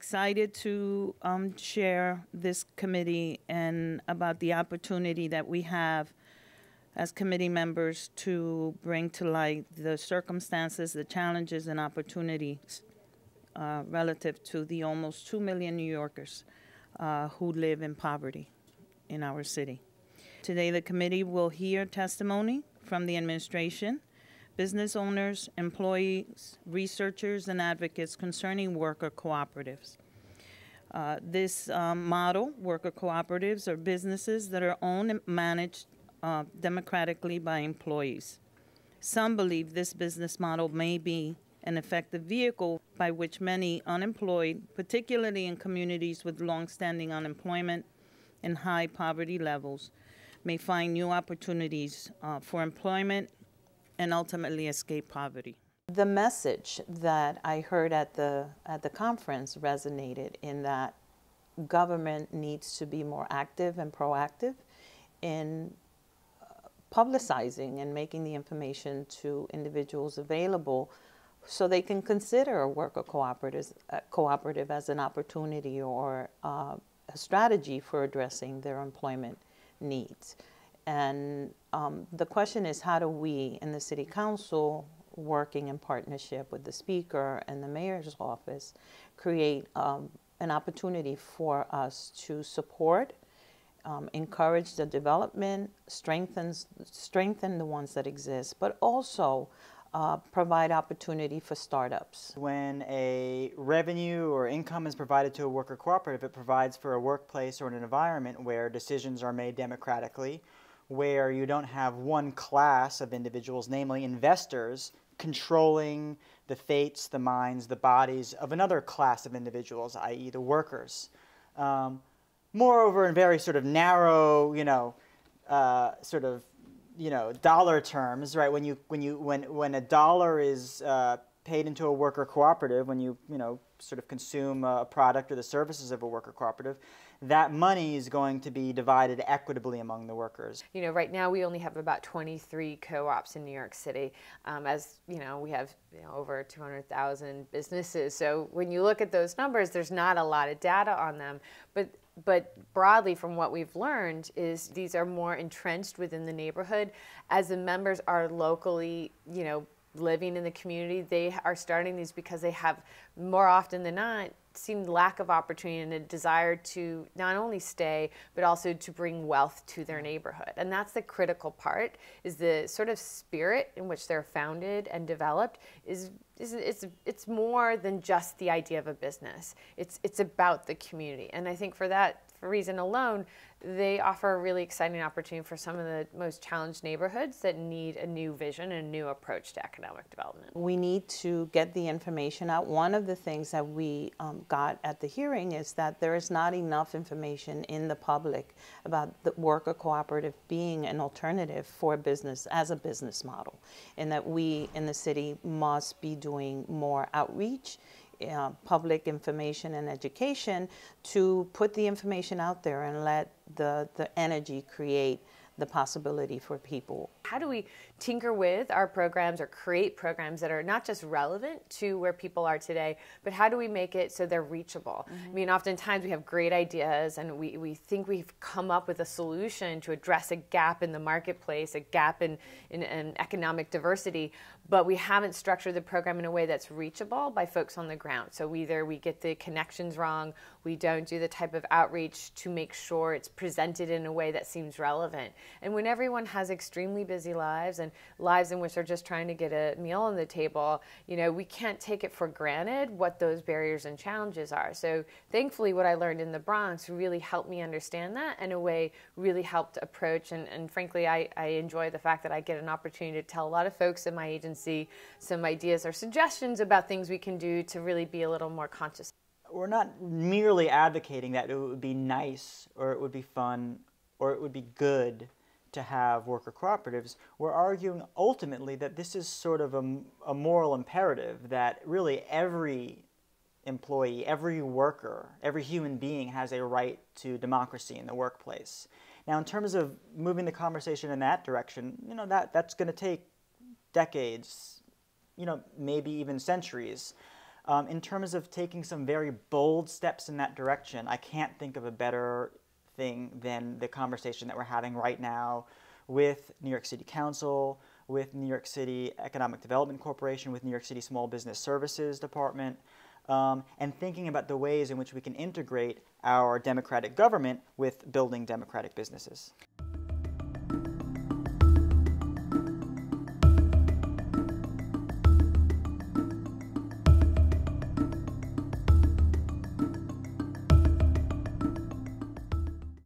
excited to share this committee and about the opportunity that we have as committee members to bring to light the circumstances, the challenges, and opportunities relative to the almost 2 million New Yorkers who live in poverty in our city. Today, the committee will hear testimony from the administration, business owners, employees, researchers, and advocates concerning worker cooperatives. This model, worker cooperatives, are businesses that are owned and managed democratically by employees. Some believe this business model may be an effective vehicle by which many unemployed, particularly in communities with long-standing unemployment and high poverty levels, may find new opportunities for employment and ultimately escape poverty. The message that I heard at the conference resonated in that government needs to be more active and proactive in publicizing and making the information to individuals available so they can consider a worker cooperative as an opportunity or a strategy for addressing their employment needs. And the question is, how do we in the City Council, working in partnership with the Speaker and the Mayor's office, create an opportunity for us to support, encourage the development, strengthen the ones that exist, but also provide opportunity for startups. When a revenue or income is provided to a worker cooperative, it provides for a workplace or an environment where decisions are made democratically, where you don't have one class of individuals, namely investors, controlling the fates, the minds, the bodies of another class of individuals, i.e. the workers. Moreover, in very sort of narrow, dollar terms, right? When a dollar is paid into a worker cooperative, when you sort of consume a product or the services of a worker cooperative, that money is going to be divided equitably among the workers. Right now we only have about 23 co-ops in New York City. As we have over 200,000 businesses. So when you look at those numbers, there's not a lot of data on them. But broadly, from what we've learned, is these are more entrenched within the neighborhood. As the members are locally, living in the community, they are starting these because they have, more often than not, seen lack of opportunity and a desire to not only stay, but also to bring wealth to their neighborhood. And that's the critical part, is the sort of spirit in which they're founded and developed it's more than just the idea of a business. It's about the community. And I think for that reason alone, they offer a really exciting opportunity for some of the most challenged neighborhoods that need a new vision and a new approach to economic development. We need to get the information out. One of the things that we got at the hearing is that there is not enough information in the public about the worker cooperative being an alternative for business as a business model, and that we in the city must be doing more outreach, public information and education to put the information out there and let the energy create the possibility for people. How do we tinker with our programs or create programs that are not just relevant to where people are today, but how do we make it so they're reachable? Mm-hmm. I mean, oftentimes we have great ideas and we think we've come up with a solution to address a gap in the marketplace, a gap in economic diversity, but we haven't structured the program in a way that's reachable by folks on the ground. So either we get the connections wrong, we don't do the type of outreach to make sure it's presented in a way that seems relevant. And when everyone has extremely busy lives and lives in which they're just trying to get a meal on the table, we can't take it for granted what those barriers and challenges are. So thankfully what I learned in the Bronx really helped me understand that, and in a way really helped approach, and frankly I enjoy the fact that I get an opportunity to tell a lot of folks in my agency some ideas or suggestions about things we can do to really be a little more conscious. We're not merely advocating that it would be nice or it would be fun or it would be good to have worker cooperatives. We're arguing ultimately that this is sort of a moral imperative, that really every employee, every worker, every human being has a right to democracy in the workplace. Now, in terms of moving the conversation in that direction, that's going to take decades, maybe even centuries. In terms of taking some very bold steps in that direction, I can't think of a better thing than the conversation that we're having right now with New York City Council, with New York City Economic Development Corporation, with New York City Small Business Services Department, and thinking about the ways in which we can integrate our democratic government with building democratic businesses.